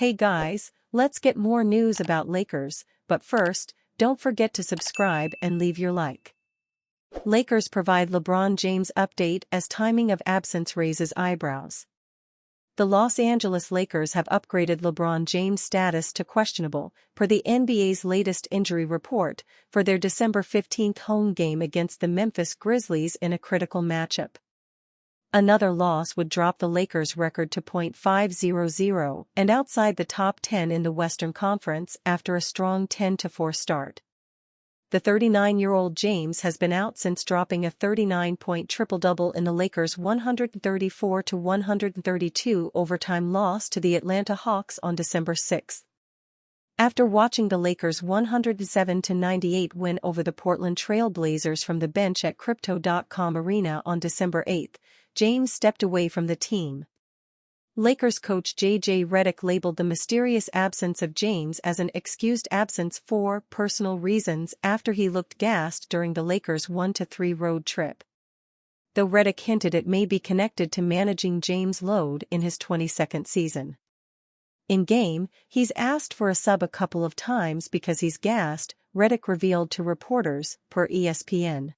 Hey guys, let's get more news about Lakers, but first, don't forget to subscribe and leave your like. Lakers provide LeBron James update as timing of absence raises eyebrows. The Los Angeles Lakers have upgraded LeBron James' status to questionable, per the NBA's latest injury report, for their December 15 home game against the Memphis Grizzlies in a critical matchup. Another loss would drop the Lakers' record to .500 and outside the top 10 in the Western Conference after a strong 10-4 start. The 39-year-old James has been out since dropping a 39-point triple-double in the Lakers' 134-132 overtime loss to the Atlanta Hawks on December 6. After watching the Lakers' 107-98 win over the Portland Trail Blazers from the bench at Crypto.com Arena on December 8, James stepped away from the team. Lakers coach J.J. Redick labeled the mysterious absence of James as an excused absence for personal reasons after he looked gassed during the Lakers' 1-3 road trip. Though Redick hinted it may be connected to managing James' load in his 22nd season. In-game, he's asked for a sub a couple of times because he's gassed, Redick revealed to reporters, per ESPN.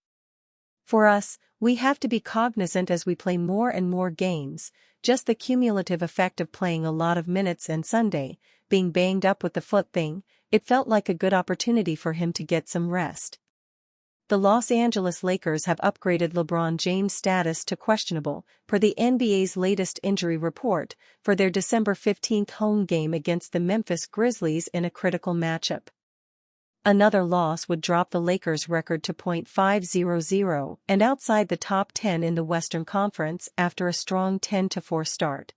For us, we have to be cognizant as we play more and more games, just the cumulative effect of playing a lot of minutes and Sunday, being banged up with the foot thing, it felt like a good opportunity for him to get some rest. The Los Angeles Lakers have upgraded LeBron James' status to questionable, per the NBA's latest injury report, for their December 15 home game against the Memphis Grizzlies in a critical matchup. Another loss would drop the Lakers' record to .500 and outside the top 10 in the Western Conference after a strong 10-4 start.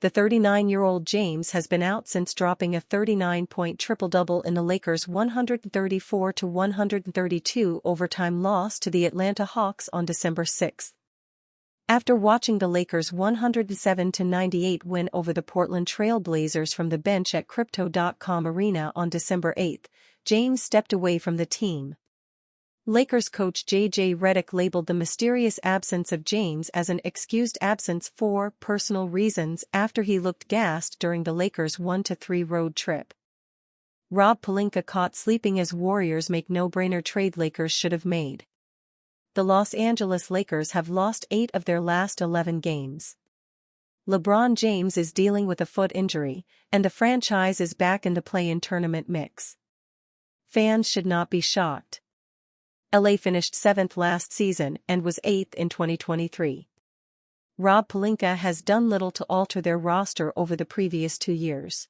The 39-year-old James has been out since dropping a 39-point triple-double in the Lakers' 134-132 overtime loss to the Atlanta Hawks on December 6. After watching the Lakers' 107-98 win over the Portland Trail Blazers from the bench at Crypto.com Arena on December 8, James stepped away from the team. Lakers coach J.J. Redick labeled the mysterious absence of James as an excused absence for personal reasons after he looked gassed during the Lakers' 1-3 road trip. Rob Pelinka caught sleeping as Warriors make no-brainer trade Lakers should have made. The Los Angeles Lakers have lost 8 of their last 11 games. LeBron James is dealing with a foot injury, and the franchise is back in the play-in tournament mix. Fans should not be shocked. LA finished 7th last season and was 8th in 2023. Rob Pelinka has done little to alter their roster over the previous 2 years.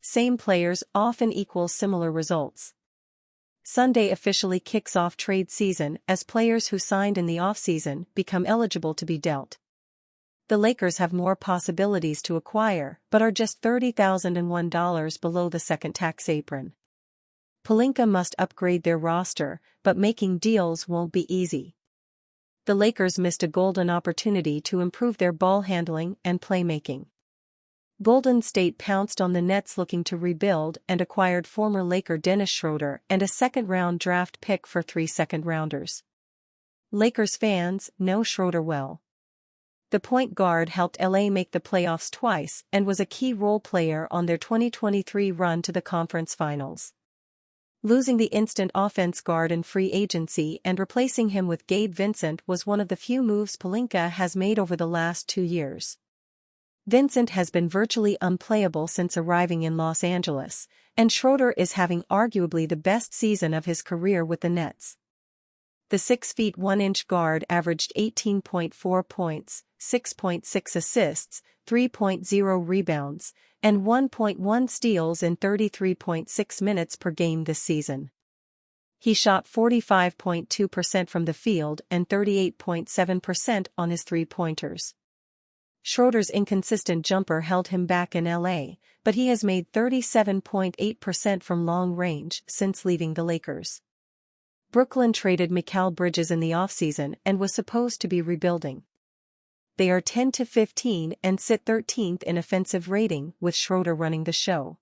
Same players often equal similar results. Sunday officially kicks off trade season as players who signed in the offseason become eligible to be dealt. The Lakers have more possibilities to acquire but are just $30,001 below the second tax apron. Pelinka must upgrade their roster, but making deals won't be easy. The Lakers missed a golden opportunity to improve their ball handling and playmaking. Golden State pounced on the Nets looking to rebuild and acquired former Laker Dennis Schroeder and a second-round draft pick for 3 second-rounders. Lakers fans know Schroeder well. The point guard helped LA make the playoffs twice and was a key role player on their 2023 run to the conference finals. Losing the instant offense guard in free agency and replacing him with Gabe Vincent was one of the few moves Pelinka has made over the last 2 years. Vincent has been virtually unplayable since arriving in Los Angeles, and Schroeder is having arguably the best season of his career with the Nets. The 6'1" guard averaged 18.4 points, 6.6 assists, 3.0 rebounds, and 1.1 steals in 33.6 minutes per game this season. He shot 45.2% from the field and 38.7% on his three-pointers. Schroeder's inconsistent jumper held him back in LA, but he has made 37.8% from long range since leaving the Lakers. Brooklyn traded Mikal Bridges in the offseason and was supposed to be rebuilding. They are 10-15 and sit 13th in offensive rating with Schroeder running the show.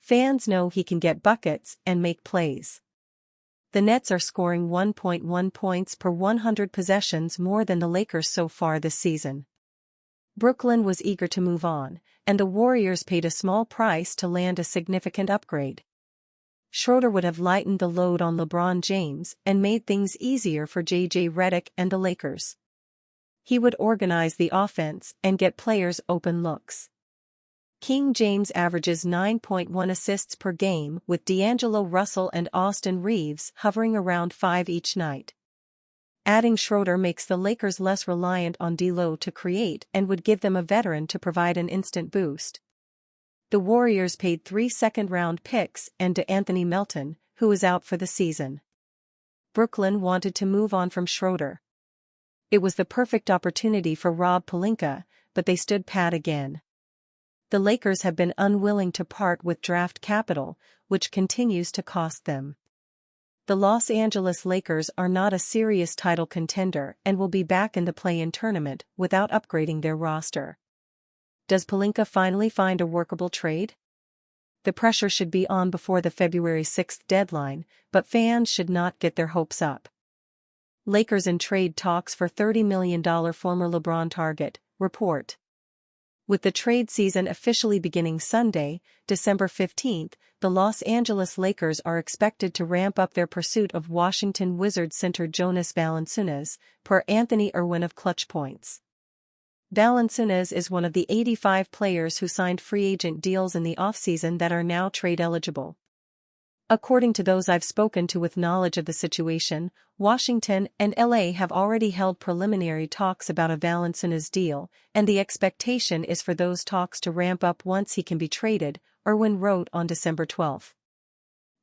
Fans know he can get buckets and make plays. The Nets are scoring 1.1 points per 100 possessions more than the Lakers so far this season. Brooklyn was eager to move on, and the Warriors paid a small price to land a significant upgrade. Schroeder would have lightened the load on LeBron James and made things easier for J.J. Redick and the Lakers. He would organize the offense and get players open looks. King James averages 9.1 assists per game, with D'Angelo Russell and Austin Reeves hovering around 5 each night. Adding Schroeder makes the Lakers less reliant on D'Lo to create and would give them a veteran to provide an instant boost. The Warriors paid 3 second-round picks and DeAnthony Melton, who is out for the season. Brooklyn wanted to move on from Schroeder. It was the perfect opportunity for Rob Pelinka, but they stood pat again. The Lakers have been unwilling to part with draft capital, which continues to cost them. The Los Angeles Lakers are not a serious title contender and will be back in the play-in tournament without upgrading their roster. Does Pelinka finally find a workable trade? The pressure should be on before the February 6 deadline, but fans should not get their hopes up. Lakers in trade talks for $30 million former LeBron target, report. With the trade season officially beginning Sunday, December 15, the Los Angeles Lakers are expected to ramp up their pursuit of Washington Wizards center Jonas Valanciunas, per Anthony Irwin of Clutch Points. Valanciunas is one of the 85 players who signed free agent deals in the offseason that are now trade eligible. According to those I've spoken to with knowledge of the situation, Washington and LA have already held preliminary talks about a Valanciunas deal, and the expectation is for those talks to ramp up once he can be traded, Irwin wrote on December 12.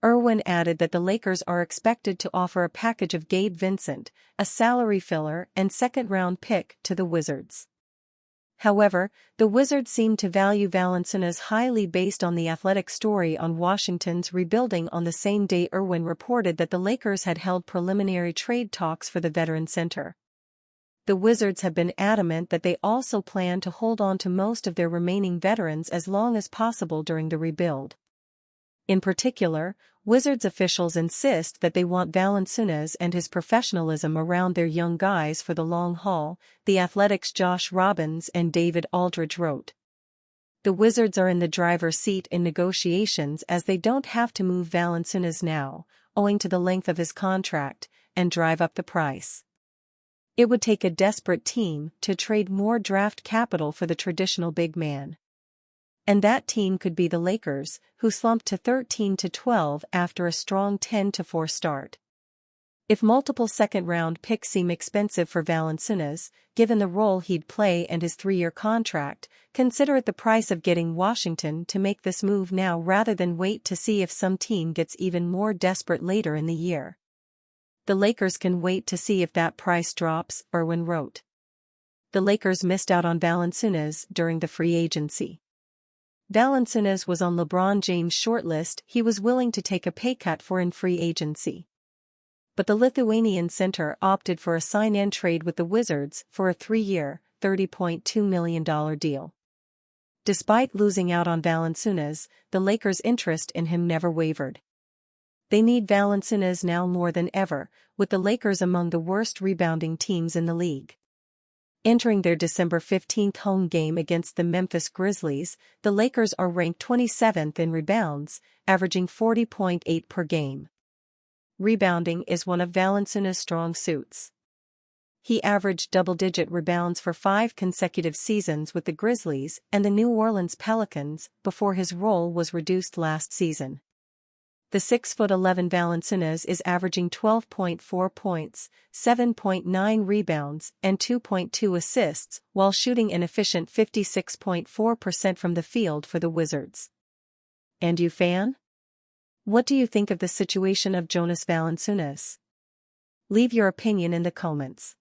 Irwin added that the Lakers are expected to offer a package of Gabe Vincent, a salary filler and second-round pick, to the Wizards. However, the Wizards seem to value Valanciunas highly based on the Athletic story on Washington's rebuilding. On the same day, Irwin reported that the Lakers had held preliminary trade talks for the veteran center. The Wizards have been adamant that they also plan to hold on to most of their remaining veterans as long as possible during the rebuild. In particular, Wizards officials insist that they want Valanciunas and his professionalism around their young guys for the long haul, The Athletic's Josh Robbins and David Aldridge wrote. The Wizards are in the driver's seat in negotiations as they don't have to move Valanciunas now, owing to the length of his contract, and drive up the price. It would take a desperate team to trade more draft capital for the traditional big man. And that team could be the Lakers, who slumped to 13-12 after a strong 10-4 start. If multiple second-round picks seem expensive for Valanciunas, given the role he'd play and his 3-year contract, consider it the price of getting Washington to make this move now rather than wait to see if some team gets even more desperate later in the year. The Lakers can wait to see if that price drops, Irwin wrote. The Lakers missed out on Valanciunas during the free agency. Valanciunas was on LeBron James' shortlist he was willing to take a pay cut for in free agency. But the Lithuanian center opted for a sign-and trade with the Wizards for a 3-year, $30.2 million deal. Despite losing out on Valanciunas, the Lakers' interest in him never wavered. They need Valanciunas now more than ever, with the Lakers among the worst rebounding teams in the league. Entering their December 15 home game against the Memphis Grizzlies, the Lakers are ranked 27th in rebounds, averaging 40.8 per game. Rebounding is one of Valanciunas' strong suits. He averaged double-digit rebounds for 5 consecutive seasons with the Grizzlies and the New Orleans Pelicans before his role was reduced last season. The 6'11" Valanciunas is averaging 12.4 points, 7.9 rebounds, and 2.2 assists while shooting an efficient 56.4% from the field for the Wizards. And you, fan? What do you think of the situation of Jonas Valanciunas? Leave your opinion in the comments.